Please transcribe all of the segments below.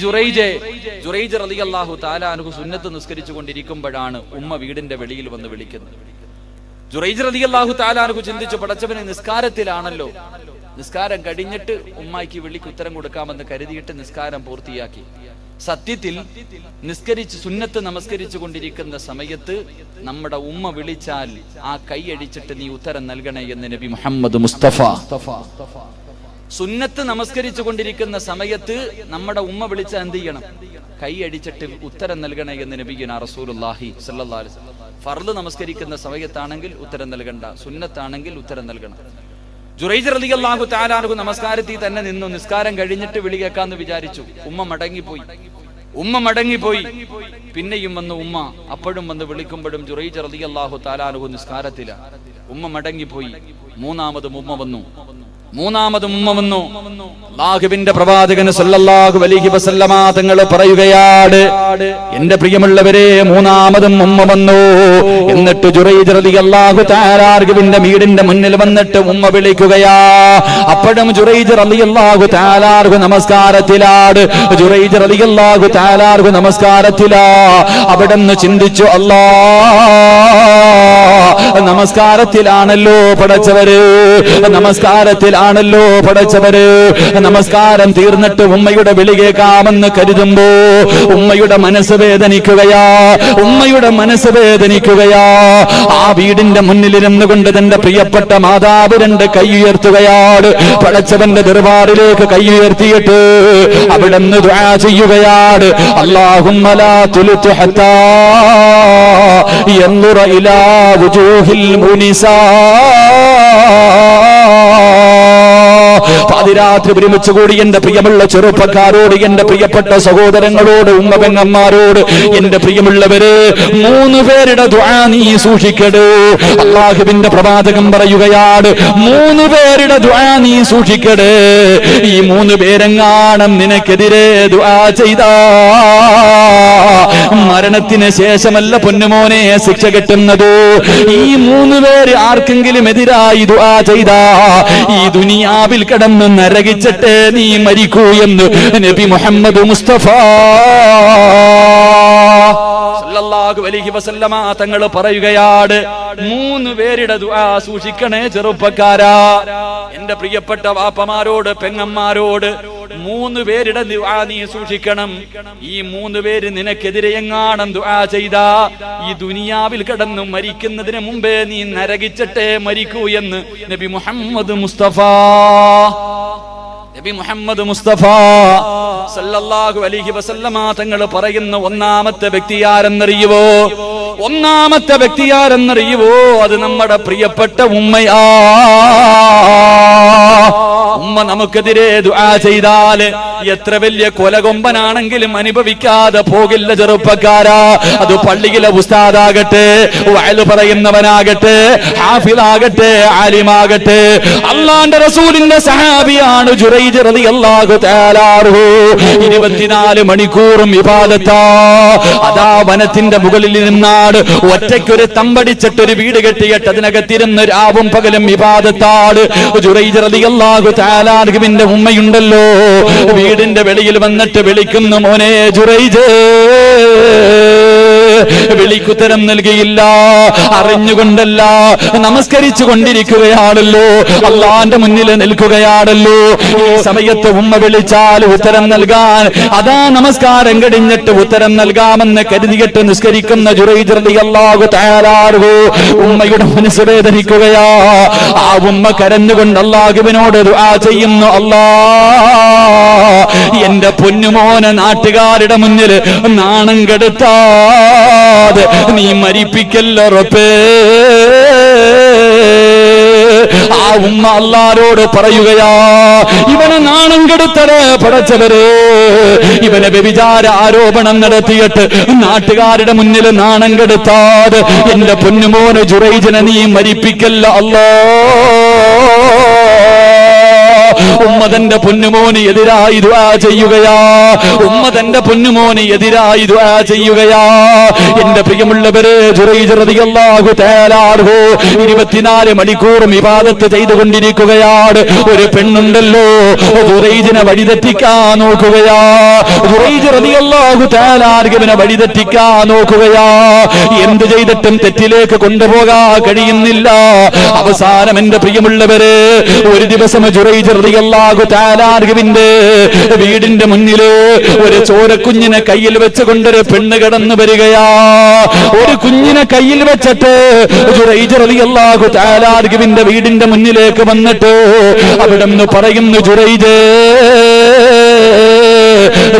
ജുറൈജ് റളിയല്ലാഹു തആല അൻഹു സുന്നത്ത് നിസ്കരിച്ചു കൊണ്ടിരിക്കുമ്പോഴാണ് ഉമ്മ വീടിന്റെ വെളിയിൽ വന്ന് വിളിക്കുന്നത്. ജുറൈജ് റളിയല്ലാഹു തആല അൻഹു ചിന്തിച്ചു, പടച്ചവനെ നിസ്കാരത്തിലാണല്ലോ, നിസ്കാരം കഴിഞ്ഞിട്ട് ഉമ്മായിക്ക് വിളിക്ക് ഉത്തരം കൊടുക്കാമെന്ന് കരുതിയിട്ട് നിസ്കാരം പൂർത്തിയാക്കി. സത്യത്തിൽ സുന്നത്ത് നമസ്കരിച്ചു കൊണ്ടിരിക്കുന്ന സമയത്ത് നമ്മുടെ ഉമ്മ വിളിച്ചാൽ ആ കൈയടിച്ചിട്ട് നീ ഉത്തരം നൽകണേ എന്ന് നബി മുഹമ്മദ് മുസ്തഫ. സുന്നത്ത് നമസ്കരിച്ചു കൊണ്ടിരിക്കുന്ന സമയത്ത് നമ്മുടെ ഉമ്മ വിളിച്ചാൽ എന്ത് ചെയ്യണം? കൈയടിച്ചിട്ട് ഉത്തരം നൽകണേ എന്ന് നബിയുനാ റസൂലുള്ളാഹി സ്വല്ലല്ലാഹു അലൈഹി വസല്ലം. ഫർള് നമസ്കരിക്കുന്ന സമയത്താണെങ്കിൽ ഉത്തരം നൽകണ്ട, സുന്നത്താണെങ്കിൽ ഉത്തരം നൽകണം. ജുറൈജ് റളിയല്ലാഹു തആല അൻഹു നമസ്കാരത്തിൽ തന്നെ നിന്നു. നിസ്കാരം കഴിഞ്ഞിട്ട് വിളി കേൾക്കാന്ന് വിചാരിച്ചു. ഉമ്മ മടങ്ങിപ്പോയി. പിന്നെയും വന്നു ഉമ്മ. അപ്പോഴും വന്ന് വിളിക്കുമ്പോഴും ജുറൈജ് റളിയല്ലാഹു തആല അൻഹു നിസ്കാരത്തിലാണ്. ഉമ്മ മടങ്ങിപ്പോയി. മൂന്നാമതും ഉമ്മ വന്നു. അല്ലാഹുവിന്റെ പ്രവാചകൻ സല്ലല്ലാഹു അലൈഹി വസല്ലമ തങ്ങൾ പറയുകയാണ്, എന്റെ പ്രിയമുള്ളവരെ, മൂന്നാമതും ഉമ്മ വന്നു. എന്നിട്ട് ജുറൈജ് റളിയല്ലാഹു തആല അൻഹുവിന്റെ വീടിന്റെ മുന്നിൽ വന്നിട്ട് ഉമ്മ വിളിക്കുകയാ. അപ്പോഴും ജുറൈജ് റളിയല്ലാഹു തആല അൻഹു നമസ്കാരത്തിലാണ്. ജുറൈജ് റളിയല്ലാഹു തആല അൻഹു നമസ്കാരത്തിലാ. അവിടെന്ന് ചിന്തിച്ചു, അല്ലാഹ് നമസ്കാരത്തിലാണല്ലോ പടച്ചവര്, നമസ്കാരം തീർന്നിട്ട് ഉമ്മയുടെ വിളി കേൾക്കാമെന്ന് കരുതുമ്പോ ഉമ്മയുടെ മനസ്സ് വേദനിക്കുകയാ. ആ വീടിന്റെ മുന്നിലിരുന്നു കൊണ്ട് തന്റെ പ്രിയപ്പെട്ട മാതാവ് രണ്ട് കൈ ഉയർത്തുകയാണ്. പടച്ചവന്റെ ദർബാറിലേക്ക് കൈ ഉയർത്തിയിട്ട് അവിടുന്ന് ദുആ ചെയ്യുകയാണ്. അല്ലാഹുമ്മ ലാ തുൽതു ഹത്താ യൻദുറ ഇലാ വുജൂഹിൽ മുനിസാ. പാതിരാത്രി ഒരുമിച്ച് കൂടി എന്റെ പ്രിയമുള്ള ചെറുപ്പക്കാരോട്, എന്റെ പ്രിയപ്പെട്ട സഹോദരങ്ങളോട്, ഉമ്മ പെങ്ങന്മാരോട്, എന്റെ പ്രിയമുള്ളവര്, 3 പേരുടെ ദുആ നീ സൂക്ഷിക്കടേ. അല്ലാഹുവിന്റെ പ്രവാചകൻ പറയുകയാണ്, 3 പേരുടെ ദുആ നീ സൂക്ഷിക്കടേ. ഈ 3 പേരെങ്ങാനും നിനക്കെതിരെ ദുആ ചെയ്താ മരണത്തിന് ശേഷമല്ല പൊന്നുമോനെ ശിക്ഷ കിട്ടുന്നത്. ഈ 3 പേര് ആർക്കെങ്കിലും എതിരായി ദുആ ചെയ്താ ഈ ദുനിയാവിൽ കിടന്ന് നരകിച്ചിട്ട് നീ മരിക്കൂ എന്ന് നബി മുഹമ്മദ് മുസ്തഫ സല്ലല്ലാഹു അലൈഹി വസല്ലമ തങ്ങൾ പറയുകയാണ്, 3 പേരുടെ ദുആ സൂക്ഷിക്കണേ ചെറുപ്പക്കാരാ. എന്റെ പ്രിയപ്പെട്ട വാപ്പമാരോട്, പെങ്ങന്മാരോട്, 3 പേരുടെ ദുആ നീ സൂക്ഷിക്കണം. ഈ 3 പേര് നിനക്കെതിരെ എങ്ങാനും ദുആ ചെയ്താ ഈ ദുനിയാവിൽ കിടന്നു മരിക്കുന്നതിന് മുമ്പേ നീ നരകിച്ചിട്ടേ മരിക്കൂ എന്ന് നബി മുഹമ്മദ് മുസ്തഫ സല്ലല്ലാഹു അലൈഹി വസല്ലമ തങ്ങൾ പറയുന്ന ഒന്നാമത്തെ വ്യക്തി ആരെന്നറിയുവോ? അത് നമ്മുടെ പ്രിയപ്പെട്ട ഉമ്മയാ. ഉമ്മ നമുക്കെതിരെ ദുആ ചെയ്താൽ എത്ര വലിയ കൊലകൊമ്പനാണെങ്കിലും അനുഭവിക്കാതെ പോകില്ല ചെറുപ്പക്കാരാ. അത് പള്ളിയിലെ ഉസ്താദാകട്ടെ, വഅല് പറയുന്നവനാകട്ടെ, ഹാഫിളാകട്ടെ, ആലിമാകട്ടെ, അല്ലാഹുവിന്റെ റസൂലിന്റെ സഹാബിയാണ് ജുറൈജ് റളിയല്ലാഹു തആല അൻഹു. 24 മണിക്കൂറും ഇബാദത്താ. അതാ വനത്തിന്റെ മുകളിൽ നിന്നാണ് ഒറ്റയ്ക്കൊരു തമ്പടിച്ചിട്ടൊരു വീട് കെട്ടിയിട്ട് അതിനകത്തിരുന്ന് രാവും പകലും ഇബാദത്താണ്. ജുറൈജ് റളിയല്ലാഹു തആല അൻഹുവിന്റെ ഉമ്മയുണ്ടല്ലോ, വീടിന്റെ വെളിയിൽ വന്നിട്ട് വിളിക്കുന്നു, മോനെ ജുറൈജ്. വിളിക്കുത്തരം നൽകിയില്ല. അറിഞ്ഞുകൊണ്ടല്ല, നമസ്കരിച്ചു കൊണ്ടിരിക്കുകയാണല്ലോ, അള്ളാന്റെ മുന്നിൽ നിൽക്കുകയാണല്ലോ. ഈ സമയത്ത് ഉമ്മ വിളിച്ചാൽ ഉത്തരം നൽകാൻ, അതാ നമസ്കാരം കഴിഞ്ഞിട്ട് ഉത്തരം നൽകാമെന്ന് കരുതിയിട്ട് നിസ്കരിക്കുന്ന ജുറൈജ് റളിയല്ലാഹു തആല അൻഹു ഉമ്മയുടെ മനസ്സ് വേദനിക്കുകയാ. ആ ഉമ്മ കരഞ്ഞുകൊണ്ട് അല്ലാഹുവിനോട് ദുആ ചെയ്യുന്നു, അല്ലാഹ് എന്റെ പൊന്നുമോനെ നാട്ടുകാരുടെ മുന്നിൽ നാണം കെടുത്താതെ നീ മരിപ്പിക്കല്ലോ റബ്ബേ. ആ ഉമ്മ അല്ലാഹുവോട് പറയുകയാ, ഇവനെ നാണം കെടുത്തത് പടച്ചവരെ, ഇവനെ വ്യഭിചാര ആരോപണം നടത്തിയിട്ട് നാട്ടുകാരുടെ മുന്നിൽ നാണം കെടുത്താതെ എന്റെ പൊന്നുമോനെ ജുറൈജിനെ നീ മരിപ്പിക്കല്ല അല്ലാഹ്. ഉമ്മ തന്റെ പൊന്നുമോന് എതിരായി ദുആ ചെയ്യുകയാ. ഉമ്മ തന്റെ പൊന്നുമോന് എതിരായി ദുആ ചെയ്യുകയാ. എന്റെ പ്രിയമുള്ളവരെ, ജുറൈജ് റളിയല്ലാഹു തആല അൻഹു 24 മണിക്കൂറും ഇബാദത്ത് ചെയ്തുകൊണ്ടിരിക്കുകയാണ്. ഒരു പെണ്ണുണ്ടല്ലോ ജുറൈജിനെ വഴിതെറ്റിക്കാൻ നോക്കുകയാ. ജുറൈജ് റളിയല്ലാഹു തആല അൻഹുവിനെ വഴിതെറ്റിക്കാൻ നോക്കുകയാ. എന്ത് ചെയ്തിട്ടും തെറ്റിലേക്ക് കൊണ്ടുപോകാൻ കഴിയുന്നില്ല. അവസാനം എന്റെ പ്രിയമുള്ളവരെ, ഒരു ദിവസം ജുറൈജ് റളിയല്ലാഹു തആല അൻഹുവിന്റെ വീടിന്റെ മുന്നിൽ ഒരു ചോരക്കുഞ്ഞിനെ കയ്യിൽ വെച്ചുകൊണ്ടൊരു പെണ്ണ് കടന്നു വരികയാ. ഒരു കുഞ്ഞിനെ കയ്യിൽ വെച്ചിട്ട് ജുറൈജ് റളിയല്ലാഹു തആല അൻഹുവിന്റെ വീടിന്റെ മുന്നിലേക്ക് വന്നിട്ട് അവിടെ നിന്ന് പറയുന്നു,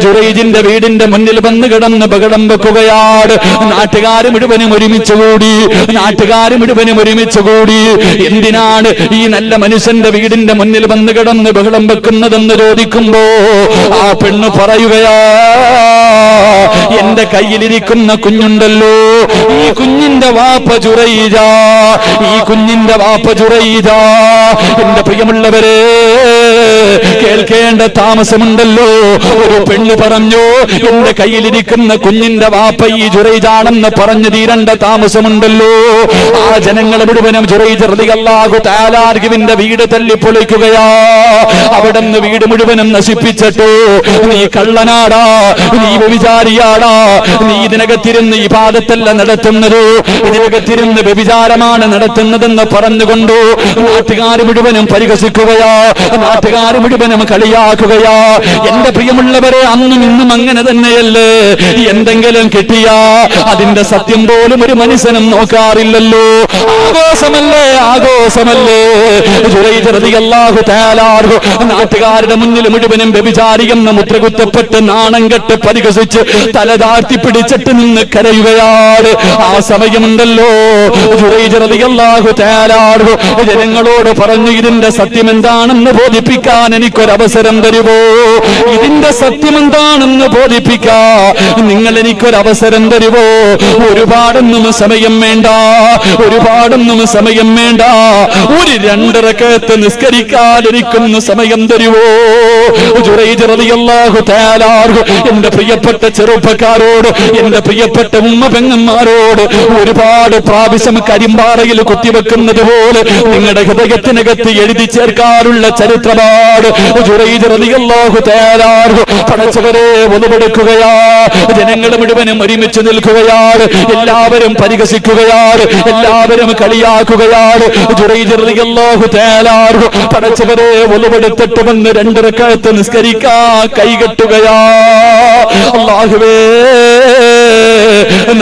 ജുറൈജിന്റെ വീടിന്റെ മുന്നിൽ വന്ന് കിടന്ന് ബഹളം വെക്കുകയാണ്. നാട്ടുകാർ മുഴുവനും ഒരുമിച്ച് കൂടി എന്തിനാണ് ഈ നല്ല മനുഷ്യന്റെ വീടിന്റെ മുന്നിൽ വന്ന് കിടന്ന് ബഹളം വെക്കുന്നതെന്ന് ചോദിക്കുമ്പോ ആ പെണ്ണ് പറയുകയാ, എന്റെ കയ്യിലിരിക്കുന്ന കുഞ്ഞുണ്ടല്ലോ, ഈ കുഞ്ഞിന്റെ വാപ്പ ജുറൈജാ, ഈ കുഞ്ഞിന്റെ വാപ്പ ജുറൈജാ. എന്റെ പ്രിയമുള്ളവരെ, കേൾക്കേണ്ട താമസമുണ്ടല്ലോ. ഒരു പെണ്ണ് പറഞ്ഞു, എന്റെ കയ്യിലിരിക്കുന്ന കുഞ്ഞിന്റെ വാപ്പ ഈ ജുറൈജാണെന്ന് പറഞ്ഞു തീരേണ്ട താമസമുണ്ടല്ലോ. ആ ജനങ്ങൾ മുഴുവനും ജുറൈജ് റളിയല്ലാഹു തആല അൻഹുവിന്റെ വീട് തല്ലിപ്പൊളിക്കുകയാ. അവിടെ നിന്ന് വീട് മുഴുവനും നശിപ്പിച്ചിട്ട്, നീ കള്ളനാടാ, നീ വ്യഭിചാരിയാടാ, നീ ഇതിനകത്തിരുന്ന് ഇബാദത്തല്ല നടത്തുന്നത്, ഇതിനകത്തിരുന്ന് വ്യഭിചാരമാണ് നടത്തുന്നതെന്ന് പറഞ്ഞുകൊണ്ട് നാട്ടുകാർ മുഴുവനും പരിഹസിക്കുകയാ, നാട്ടുകാർ മുഴുവനും കളിയാക്കുകയാ. എന്റെ പ്രിയമുള്ളവരെ, അന്നും ഇന്നും അങ്ങനെ തന്നെയല്ലേ? എന്തെങ്കിലും കിട്ടിയാ അതിന്റെ സത്യം പോലും ഒരു മനുഷ്യനും നോക്കാറില്ലല്ലോ. ആഘോഷമല്ലേ. ജുറൈജ് റളിയല്ലാഹു തആല അൻഹു നാട്ടുകാരുടെ മുന്നിൽ മുഴുവനും വ്യഭിചാരിയെന്ന് മുദ്രകുത്തപ്പെട്ട് നാണം കെട്ട് പരിഹസിച്ച് തല താഴ്ത്തി പിടിച്ചിട്ട് നിന്ന് കരയുകയാണ്. ആ സമയമുണ്ടല്ലോ ജുറൈജ് റളിയല്ലാഹു തആല അൻഹു ജനങ്ങളോട് പറഞ്ഞു, ഇതിന്റെ സത്യം എന്താണെന്ന് ബോധിപ്പിക്കാൻ എനിക്കൊരവസരം തരുമോ? ഇതിന്റെ സത്യം എന്താണെന്ന് ബോധിപ്പിക്കാൻ നിങ്ങൾ എനിക്കൊരവസരം തരുമോ? ഒരുപാടൊന്നും സമയം വേണ്ട, ഒരു 2 റക്അത്ത് നിസ്കരിക്കാൻ എനിക്കൊന്ന് സമയം തരുമോ? ജുറൈജ് റളിയല്ലാഹു തആല അൻഹു എന്റെ പ്രിയപ്പെട്ട ചെറുപ്പക്കാരോട്, എന്റെ പ്രിയപ്പെട്ട ഉമ്മ പെങ്ങന്മാരോട് ഒരുപാട് പ്രാവശ്യം കരിമ്പാറയിൽ കുത്തിവെക്കുന്നത് പോലെ നിങ്ങളുടെ ഹൃദയത്തിനകത്ത് എഴുതി ചേർക്കാനുള്ള ചരിത്രമാണ് ജുറൈജ് റളിയല്ലാഹു തആല അൻഹു. പടച്ചവരെ ഒന്നുപെടുക്കുകയാ, ജനങ്ങൾ മുഴുവനും ഒരുമിച്ച് നിൽക്കുകയാണ്, എല്ലാവരും പരിഹസിക്കുകയാണ്, എല്ലാവരും കളിയാക്കുകയാണ്. ജുറൈജ് റളിയല്ലാഹു തആല അൻഹു പടച്ചവരെ ഒന്നുപെടുത്തിട്ട് വന്ന് 2 റക്അത്ത് നിസ്കരിക്കാൻ കൈകെട്ടുകയാ. അല്ലാഹുവേ,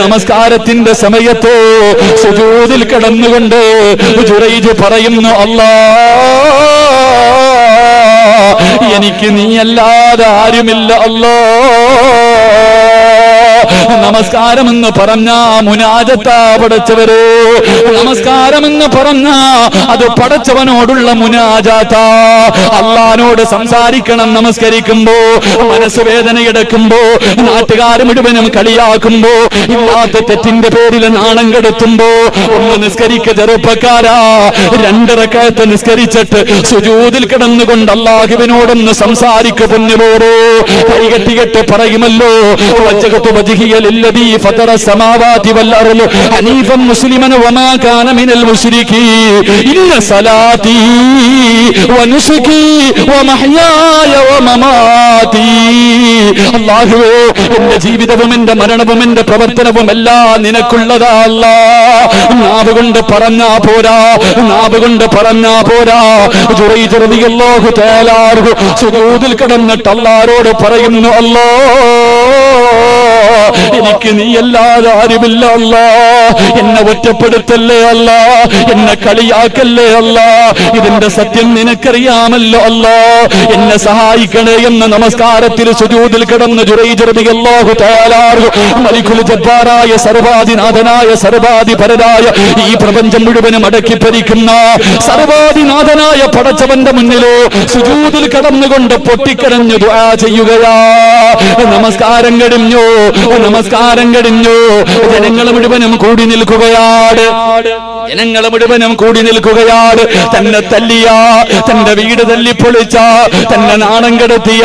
നമസ്കാരത്തിന്റെ സമയത്ത് സുജൂദിൽ കിടന്നുകൊണ്ട് ജുറൈജ് പറയുന്നു, അല്ലാഹ്, എനിക്ക് നീയല്ലാതെ ആരുമില്ല അല്ലാഹ്. നമസ്കാരമെന്ന് പറഞ്ഞ മുനാജത്താ പടച്ചവരെ, നമസ്കാരമെന്ന് പറഞ്ഞ അത് പടച്ചവനോടുള്ള മുനാജാത്താ. അള്ളാനോട് സംസാരിക്കണം. നമസ്കരിക്കുമ്പോ മനസ്സ് വേദനയെടുക്കുമ്പോ, നാട്ടുകാർ മുഴുവനും കളിയാക്കുമ്പോ, ഇല്ലാത്ത തെറ്റിന്റെ പേരിൽ നാണം കെടുത്തുമ്പോ ഒന്ന് നിസ്കരിക്ക ചെറുപ്പക്കാരാ. 2 റക്അത്ത് നിസ്കരിച്ചിട്ട് സുജൂദിൽ കിടന്നുകൊണ്ട് അല്ലാഹുവിനോടൊന്ന് സംസാരിക്കു പൊന്നുപോരോ. കൈകെട്ടികെട്ട് പറയുമല്ലോ, വജ്ഹതു വജ്ഹിയ ലില്ലദീ ഫതറ സമാവാതി വൽ അർള് ഹനീഫൻ മുസ്ലിമൻ വമാ കാന മിനൽ മുശ്രികീൻ ഇന്ന സലാത്തി വനുസുകി വമഹ്യായ വമമാതി. അല്ലാഹുവേ, എന്റെ ജീവിതവും എന്റെ മരണവും എന്റെ പ്രവർത്തനവും എല്ലാം നിനക്കുള്ളതാ അല്ലാഹ്. നാവ് കൊണ്ട് പറഞ്ഞാ പോരാ. ജുറൈജ് റളിയല്ലാഹു തആല അൻഹു സുജൂദിൽ കിടന്നിട്ട് അല്ലാഹുവോട് പറയുന്നു, അല്ലാഹ്, എനിക്ക് നീയല്ലാതെ ആരുമില്ല അല്ലാഹ്. എന്നെ ഒറ്റപ്പെടുത്തല്ലേ അല്ലാഹ്, എന്നെ കളിയാക്കല്ലേ അല്ലാഹ്. ഇതിന്റെ സത്യം നിനക്കറിയാമല്ലോ അല്ലാഹ്, എന്നെ സഹായിക്കണേ എന്ന് നമസ്കാരത്തിൽ സുജൂദിൽ കിടന്ന് ജുറൈജ് റളിയല്ലാഹു തആല അൻഹു മലിക്കുൽ ജബ്ബാറായ സർവാധിനാഥനായ സർവാധിപരനായ ഈ പ്രപഞ്ചം മുഴുവനും അടക്കി ഭരിക്കുന്ന സർവാധിനാഥനായ പടച്ചവന്റെ മുന്നിലോ സുജൂദിൽ കിടന്നുകൊണ്ട് പൊട്ടിക്കരഞ്ഞു ദുആ ചെയ്യുകയാ. നമസ്കാരം കഴിഞ്ഞു. നമസ്കാരം കഴിഞ്ഞു. ജനങ്ങൾ മുഴുവനും കൂടി നിൽക്കുകയാണ്. തന്നെ തല്ലിയ, തന്റെ വീട് തല്ലിപ്പൊളിച്ച, തന്നെ നാണം കെടുത്തിയ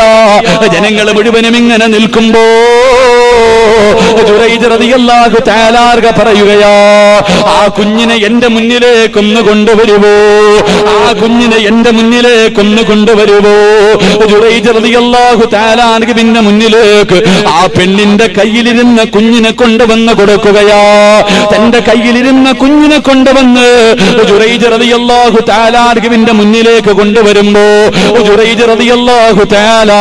ജനങ്ങൾ മുഴുവനും ഇങ്ങനെ നിൽക്കുമ്പോ ജുറൈജ് റളിയല്ലാഹു തആല പറയുകയാ, ആ കുഞ്ഞിനെ എന്റെ മുന്നിലേക്കൊന്ന് കൊണ്ടുവരുവോ, ആ കുഞ്ഞിനെ എന്റെ മുന്നിലേക്കൊന്ന് കൊണ്ടുവരുവോ. ജുറൈജ് റളിയല്ലാഹു തആല പിന്നെ മുന്നിലേക്ക് ആ പെണ്ണിന്റെ കയ്യിലിരുന്ന കുഞ്ഞിനെ കൊണ്ടുവന്ന് കൊടുക്കുകയാ. തന്റെ കയ്യിലിരുന്ന കുഞ്ഞിനെ കൊണ്ടുവന്ന് ജുറൈജ് റളിയല്ലാഹു തആല പിന്നെ മുന്നിലേക്ക് കൊണ്ടുവരുമ്പോ ജുറൈജ് റളിയല്ലാഹു തആല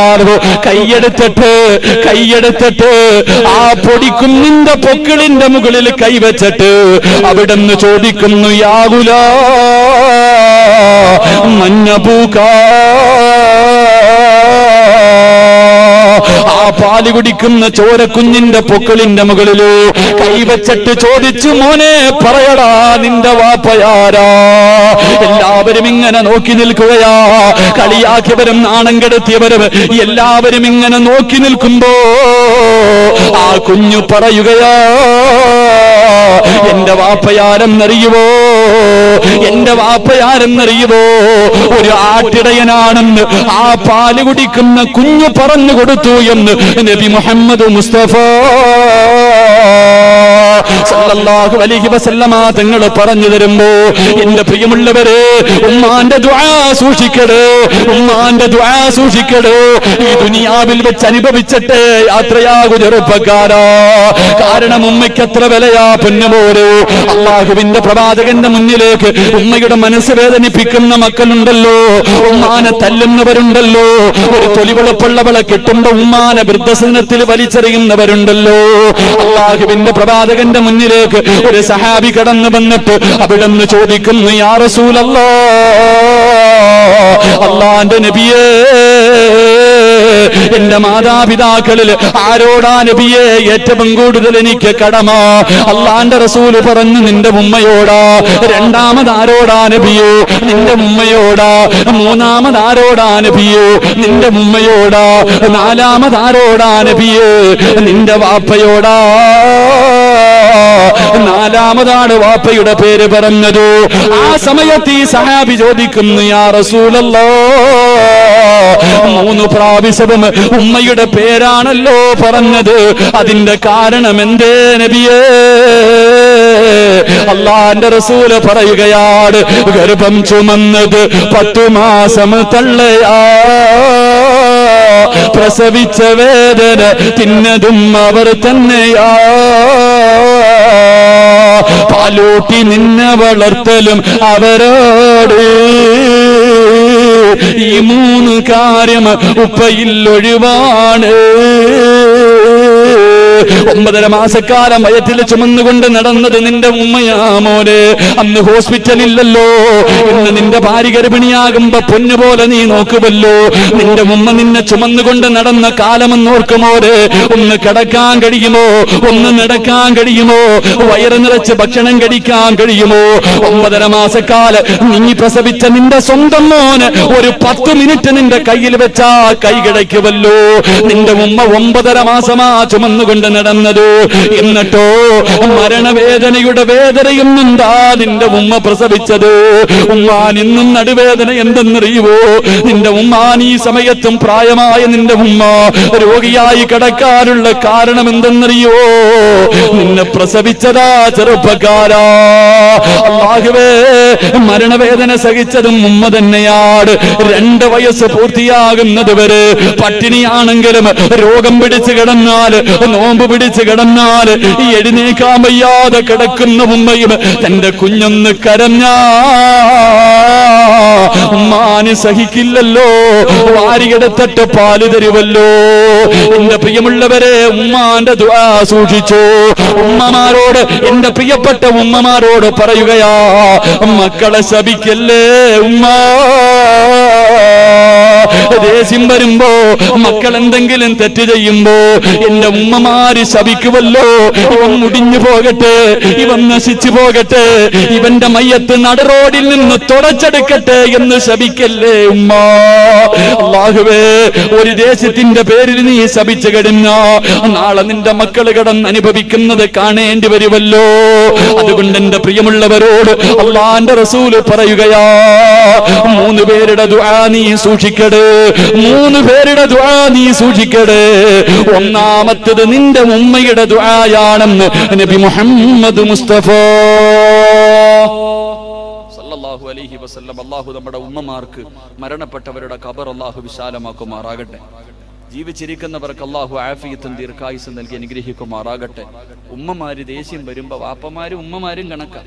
കൈയെടുത്തിട്ട് ആ പൊടിക്കുന്നിന്റെ പൊക്കിളിന്റെ മുകളിൽ കൈവച്ചിട്ട് അവിടുന്ന് ചോദിക്കുന്നു, യാ ഗുലാം മന്നബൂക. ആ പാല് കുടിക്കുന്ന ചോരക്കുഞ്ഞിന്റെ പൊക്കിളിന്റെ മുകളില് കൈവച്ചിട്ട് ചോദിച്ചു, മോനെ പറയടാ നിന്റെ വാപ്പയാരാ? എല്ലാവരും ഇങ്ങനെ നോക്കി നിൽക്കുകയാ. കളിയാക്കിയവരും നാണം കെടുത്തിയവരും എല്ലാവരും ഇങ്ങനെ നോക്കി നിൽക്കുമ്പോ ആ കുഞ്ഞു പറയുകയാ, എന്റെ വാപ്പയാരെന്നറിയുവോ? എന്റെ വാപ്പയാരെന്നറിയുവോ? ഒരു ആട്ടിടയനാണെന്ന് ആ പാല് കുടിക്കുന്ന കുഞ്ഞു പറഞ്ഞു കൊടുത്തു എന്ന് നബി മുഹമ്മദ് മുസ്തഫ സല്ലല്ലാഹു അലൈഹി വസല്ലമ തങ്ങൾ പറഞ്ഞു തരുമ്പോ, എന്റെ പ്രിയമുള്ളവരെ, ഉമ്മാന്റെ ദുആ സൂക്ഷിക്കടേ, ഉമ്മാന്റെ ദുആ സൂക്ഷിക്കടേ. ഈ ദുനിയാവിൽ വെച്ച് അനുഭവിച്ചിട്ട് യാത്രയാകു ചെറുപ്പക്കാരാ. കാരണം ഉമ്മയ്ക്ക് എത്ര വിലയാ പൊന്നുപോരോ. അള്ളാഹുവിന്റെ പ്രവാചകന്റെ മുന്നിലേക്ക് ഉമ്മയുടെ മനസ്സ് വേദനിപ്പിക്കുന്ന മക്കളുണ്ടല്ലോ, ഉമ്മാനെ തല്ലുന്നവരുണ്ടല്ലോ, ഒരു തൊലിവെളുപ്പുള്ളവളെ കിട്ടുമ്പോ ഉമ്മാനെ വൃദ്ധസദനത്തിൽ വലിച്ചെറിയുന്നവരുണ്ടല്ലോ. അള്ളാഹുവിന്റെ പ്രവാചകന്റെ മുന്നിലേക്ക് ഒരു സഹാബി കടന്നു വന്നിട്ട് അവിടുന്ന് ചോദിക്കുന്നു, യാ റസൂലല്ലാഹ്, അല്ലാഹുവിന്റെ നബിയേ, എന്റെ മാതാപിതാക്കളിൽ ആരോടാ നബിയെ ഏറ്റവും കൂടുതൽ എനിക്ക് കടമ? അള്ളാന്റെ റസൂല് പറഞ്ഞു, നിന്റെ ഉമ്മയോടാ. രണ്ടാമതാരോടാ നബിയോ? നിന്റെ ഉമ്മയോടാ. മൂന്നാമതാരോടാ നബിയോ? നിന്റെ ഉമ്മയോടാ. നാലാമതാരോടാ നബിയോ? നിന്റെ വാപ്പയോടാ. നാലാമതാണ് വാപ്പയുടെ പേര് പറഞ്ഞത്. ആ സമയത്ത് ഈ സഹാബി ചോദിക്കുന്നു, യാ റസൂലല്ലാഹ്, 3 പ്രാവശ്യവും ഉമ്മയുടെ പേരാണല്ലോ പറഞ്ഞത്, അതിന്റെ കാരണം എന്തേ നബിയേ? അള്ളാന്റെ റസൂല് പറയുകയാണ്, ഗർഭം ചുമന്നത് 10 മാസം തള്ളയാ, പ്രസവിച്ച വേദന തിന്നതും അവർ തന്നെയാ, പാലൂട്ടി നിന്നെ വളർത്തലും അവരോട്. ഈ 3 കാര്യം ഉപ്പയിൽ ഒഴിവാണ്. 9.5 മാസക്കാലം വയറ്റിൽ ചുമന്നുകൊണ്ട് നടന്നത് നിന്റെ ഉമ്മയാ മോനെ. അന്ന് ഹോസ്പിറ്റലില്ലല്ലോ. ഇന്ന് നിന്റെ ഭാര്യ ഗർഭിണിയാകുമ്പോ പൊന്നുപോലെ നീ നോക്കുമല്ലോ. നിന്റെ ഉമ്മ നിന്നെ ചുമന്നുകൊണ്ട് നടന്ന കാലമെന്ന് ഓർക്കുമോരെ. ഒന്ന് കിടക്കാൻ കഴിയുമോ? ഒന്ന് നടക്കാൻ കഴിയുമോ? വയറ് നിറച്ച് ഭക്ഷണം കഴിക്കാൻ കഴിയുമോ? 9.5 മാസക്കാലം നീ പ്രസവിച്ച നിന്റെ സ്വന്തം മോന് ഒരു 10 മിനിറ്റ് നിന്റെ കയ്യിൽ വെച്ചാ കൈ കിടക്കുമല്ലോ. നിന്റെ ഉമ്മ 9.5 മാസമാ ചുമന്നുകൊണ്ട് നടന്നത്. എന്നിട്ടോ മരണവേദനയുടെ വേദനയും എന്താ നിന്റെ ഉമ്മ പ്രസവിച്ചത്? ഉമ്മാൻ ഇന്നും നടുവേദന എന്തെന്നറിയുവോ? നിന്റെ ഉമ്മാൻ ഈ സമയത്തും പ്രായമായ നിന്റെ ഉമ്മ രോഗിയായി കിടക്കാനുള്ള കാരണം എന്തെന്നറിയോ? നിന്നെ പ്രസവിച്ചതാ ചെറുപ്പക്കാരാ. അല്ലാഹുവേ, മരണവേദന സഹിച്ചതും ഉമ്മ തന്നെയാണ്. 2 വയസ്സ് പൂർത്തിയാകുന്നത് വരെ പട്ടിണിയാണെങ്കിലും രോഗം പിടിച്ചു കിടന്നാൽ, നോമ്പ് പിടിച്ചു കിടന്നാൽ, എഴുന്നേക്കാൻ വയ്യാതെ കിടക്കുന്ന ഉമ്മയും തന്റെ കുഞ്ഞൊന്ന് കരഞ്ഞാ ഉമ്മാന് സഹിക്കില്ലല്ലോ. വാരിയെടുത്തിട്ട് പാല് തരുവല്ലോ. എന്റെ പ്രിയമുള്ളവരെ, ഉമ്മാന്റെ ദുആ സൂക്ഷിച്ചു. ഉമ്മമാരോട്, എന്റെ പ്രിയപ്പെട്ട ഉമ്മമാരോട് പറയുകയാ, മക്കളെ ശപിക്കല്ലേ ഉമ്മ. ദേഷ്യം വരുമ്പോ മക്കൾ എന്തെങ്കിലും തെറ്റ് ചെയ്യുമ്പോ എന്റെ ഉമ്മമാര് ശപിക്കുമല്ലോ, ഇവൻ മുടിഞ്ഞു പോകട്ടെ, ഇവൻ നശിച്ചു പോകട്ടെ, ഇവന്റെ മയ്യത്ത് നടുറോഡിൽ നിന്ന് തുടച്ചെടുക്കട്ടെ എന്ന് ശപിക്കല്ലേ ഉമ്മ. അല്ലാഹുവേ, ഒരു ദേശത്തിന്റെ പേരിൽ നീ ശപിച്ചു കഴിഞ്ഞ നാളെ നിന്റെ മക്കൾ കിടന്ന് അനുഭവിക്കുന്നത് കാണേണ്ടി വരുമല്ലോ. അതുകൊണ്ട് എന്റെ പ്രിയമുള്ളവരോട് അല്ലാഹുവിന്റെ റസൂൽ പറയുകയാ, 3 പേരുടെ ദുആ നീ സൂക്ഷിക്കടേ, 3 പേരുടെ ദുആ നീ സൂക്ഷിക്കടേ. ഒന്നാമത്തേത് നിന്റെ ഉമ്മയുടെ ദുആയാണെന്ന് നബി മുഹമ്മദ് മുസ്തഫ സല്ലല്ലാഹു അലൈഹി വസല്ലം. അല്ലാഹു നമ്മുടെ ഉമ്മമാർക്ക് മരണപ്പെട്ടവരുടെ ഖബർ അല്ലാഹു വിശാലമാക്കുമാറാകട്ടെ. ജീവിച്ചിരിക്കുന്നവർക്ക് അല്ലാഹു ആഫിയത്തും ദീർഘായുസ്സും നൽകി അനുഗ്രഹിക്കുമാറാകട്ടെ. ഉമ്മമാര് ദേഷ്യം വരുമ്പോ വാപ്പമാരും ഉമ്മമാരും കണക്കാ.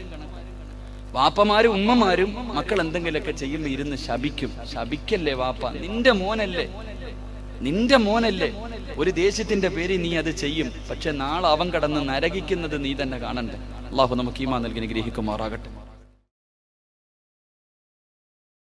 വാപ്പമാരും ഉമ്മമാരും മക്കൾ എന്തെങ്കിലുമൊക്കെ ചെയ്യുമ്പോ ഇരുന്ന് ശപിക്കും. ശപിക്കല്ലേ വാപ്പ, നിന്റെ മോനല്ലേ. ഒരു ദേശത്തിന്റെ പേര് നീ അത് ചെയ്യും, പക്ഷെ നാളെ അവൻ കടന്ന് നരകിക്കുന്നത് നീ തന്നെ കാണണ്ടേ. അല്ലാഹു നമുക്ക് ഈമാൻ നൽകി അനുഗ്രഹിക്കുമാറാകട്ടെ.